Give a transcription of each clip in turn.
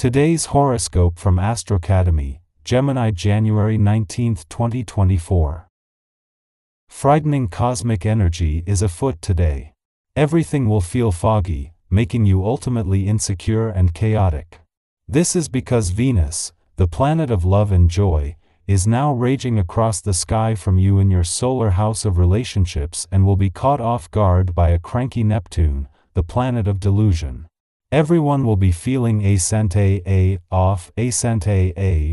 Today's horoscope from Astrocademy, Gemini, January 19, 2024. Frightening cosmic energy is afoot today. Everything will feel foggy, making you ultimately insecure and chaotic. This is because Venus, the planet of love and joy, is now raging across the sky from you in your solar house of relationships and will be caught off guard by a cranky Neptune, the planet of delusion. Everyone will be feeling off,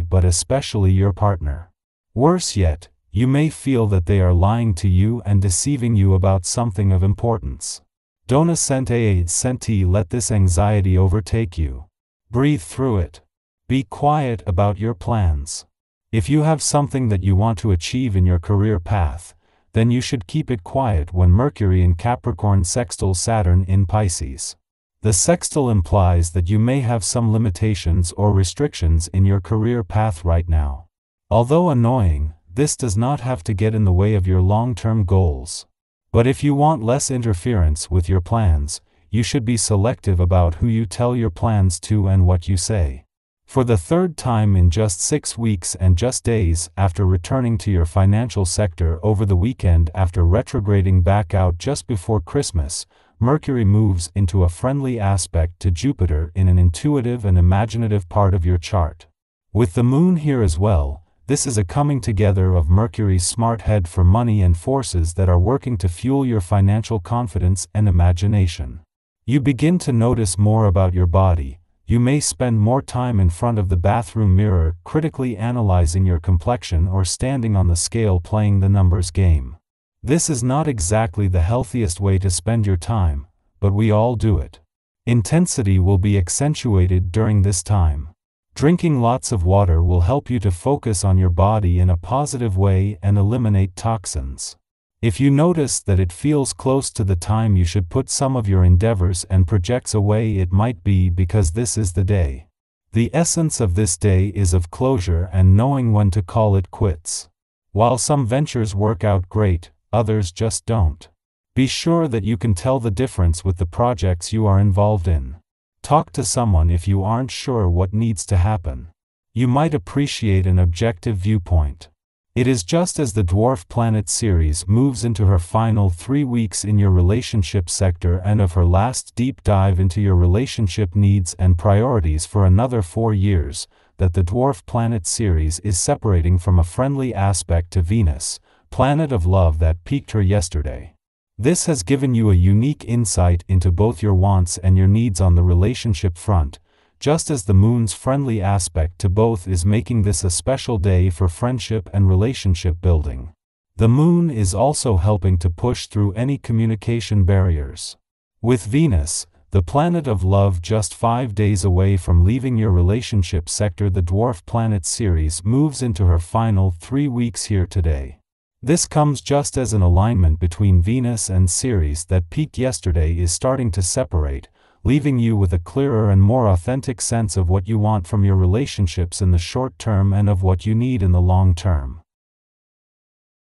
but especially your partner. Worse yet, you may feel that they are lying to you and deceiving you about something of importance. Don't let this anxiety overtake you. Breathe through it. Be quiet about your plans. If you have something that you want to achieve in your career path, then you should keep it quiet when Mercury in Capricorn sextiles Saturn in Pisces. The sextile implies that you may have some limitations or restrictions in your career path right now. Although annoying, this does not have to get in the way of your long-term goals. But if you want less interference with your plans, you should be selective about who you tell your plans to and what you say. For the third time in just 6 weeks and just days after returning to your financial sector over the weekend after retrograding back out just before Christmas, Mercury moves into a friendly aspect to Jupiter in an intuitive and imaginative part of your chart. With the moon here as well, this is a coming together of Mercury's smart head for money and forces that are working to fuel your financial confidence and imagination. You begin to notice more about your body. You may spend more time in front of the bathroom mirror critically analyzing your complexion or standing on the scale playing the numbers game. This is not exactly the healthiest way to spend your time, but we all do it. Intensity will be accentuated during this time. Drinking lots of water will help you to focus on your body in a positive way and eliminate toxins. If you notice that it feels close to the time you should put some of your endeavors and projects away, it might be because this is the day. The essence of this day is of closure and knowing when to call it quits. While some ventures work out great, others just don't. Be sure that you can tell the difference with the projects you are involved in. Talk to someone if you aren't sure what needs to happen. You might appreciate an objective viewpoint. It is just as the dwarf planet Ceres moves into her final 3 weeks in your relationship sector and of her last deep dive into your relationship needs and priorities for another 4 years, that the dwarf planet Ceres is separating from a friendly aspect to Venus, planet of love that piqued her yesterday. This has given you a unique insight into both your wants and your needs on the relationship front, just as the moon's friendly aspect to both is making this a special day for friendship and relationship building. The moon is also helping to push through any communication barriers. With Venus, the planet of love, just 5 days away from leaving your relationship sector, the dwarf planet Ceres moves into her final 3 weeks here today. This comes just as an alignment between Venus and Ceres that peaked yesterday is starting to separate, leaving you with a clearer and more authentic sense of what you want from your relationships in the short term and of what you need in the long term.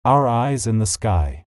Our eyes in the sky.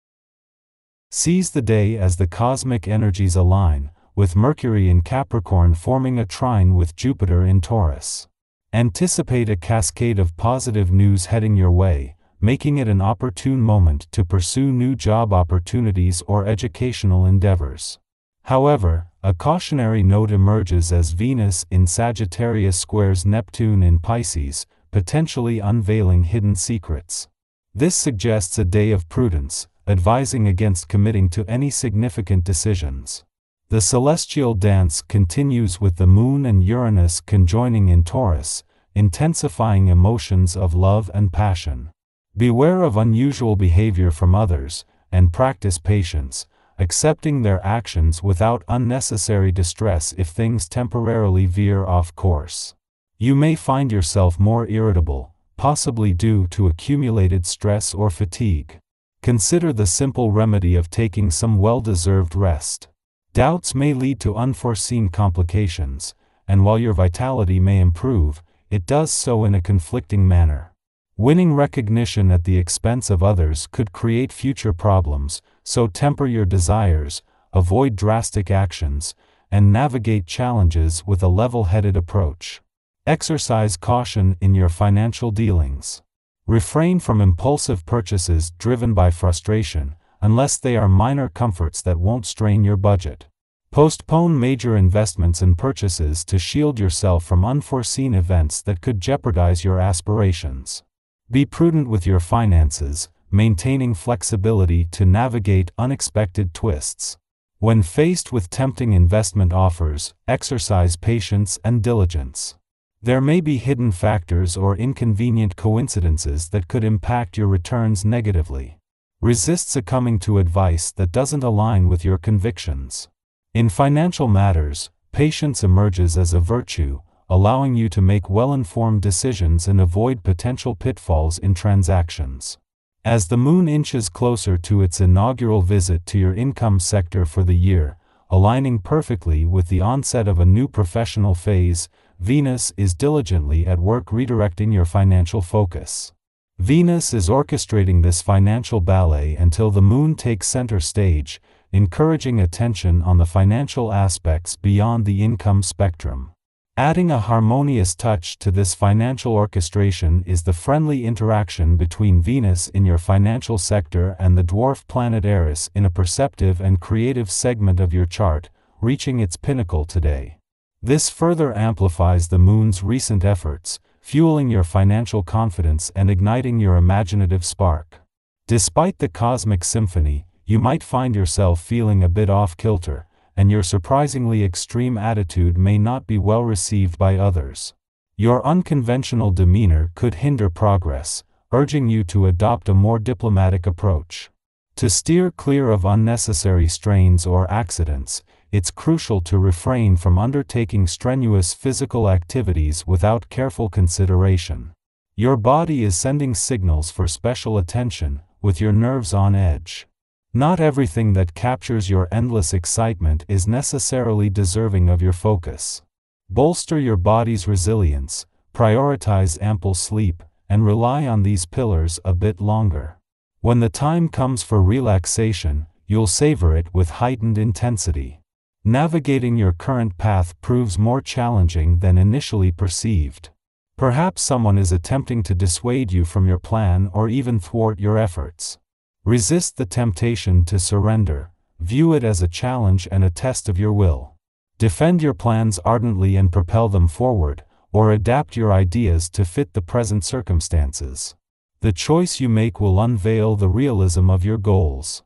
Seize the day as the cosmic energies align, with Mercury in Capricorn forming a trine with Jupiter in Taurus. Anticipate a cascade of positive news heading your way, making it an opportune moment to pursue new job opportunities or educational endeavors. However, a cautionary note emerges as Venus in Sagittarius squares Neptune in Pisces, potentially unveiling hidden secrets. This suggests a day of prudence, advising against committing to any significant decisions. The celestial dance continues with the Moon and Uranus conjoining in Taurus, intensifying emotions of love and passion. Beware of unusual behavior from others, and practice patience, accepting their actions without unnecessary distress if things temporarily veer off course. You may find yourself more irritable, possibly due to accumulated stress or fatigue. Consider the simple remedy of taking some well-deserved rest. Doubts may lead to unforeseen complications, and while your vitality may improve, it does so in a conflicting manner. Winning recognition at the expense of others could create future problems, so temper your desires, avoid drastic actions, and navigate challenges with a level-headed approach. Exercise caution in your financial dealings. Refrain from impulsive purchases driven by frustration, unless they are minor comforts that won't strain your budget. Postpone major investments and purchases to shield yourself from unforeseen events that could jeopardize your aspirations. Be prudent with your finances, maintaining flexibility to navigate unexpected twists. When faced with tempting investment offers, exercise patience and diligence. There may be hidden factors or inconvenient coincidences that could impact your returns negatively. Resist succumbing to advice that doesn't align with your convictions. In financial matters, patience emerges as a virtue, allowing you to make well-informed decisions and avoid potential pitfalls in transactions. As the moon inches closer to its inaugural visit to your income sector for the year, aligning perfectly with the onset of a new professional phase, Venus is diligently at work redirecting your financial focus. Venus is orchestrating this financial ballet until the moon takes center stage, encouraging attention on the financial aspects beyond the income spectrum. Adding a harmonious touch to this financial orchestration is the friendly interaction between Venus in your financial sector and the dwarf planet Eris in a perceptive and creative segment of your chart, reaching its pinnacle today. This further amplifies the moon's recent efforts, fueling your financial confidence and igniting your imaginative spark. Despite the cosmic symphony, you might find yourself feeling a bit off-kilter, and your surprisingly extreme attitude may not be well received by others. Your unconventional demeanor could hinder progress, urging you to adopt a more diplomatic approach. To steer clear of unnecessary strains or accidents, it's crucial to refrain from undertaking strenuous physical activities without careful consideration. Your body is sending signals for special attention, with your nerves on edge. Not everything that captures your endless excitement is necessarily deserving of your focus. Bolster your body's resilience, prioritize ample sleep, and rely on these pillars a bit longer. When the time comes for relaxation, you'll savor it with heightened intensity. Navigating your current path proves more challenging than initially perceived. Perhaps someone is attempting to dissuade you from your plan or even thwart your efforts. Resist the temptation to surrender, view it as a challenge and a test of your will. Defend your plans ardently and propel them forward, or adapt your ideas to fit the present circumstances. The choice you make will unveil the realism of your goals.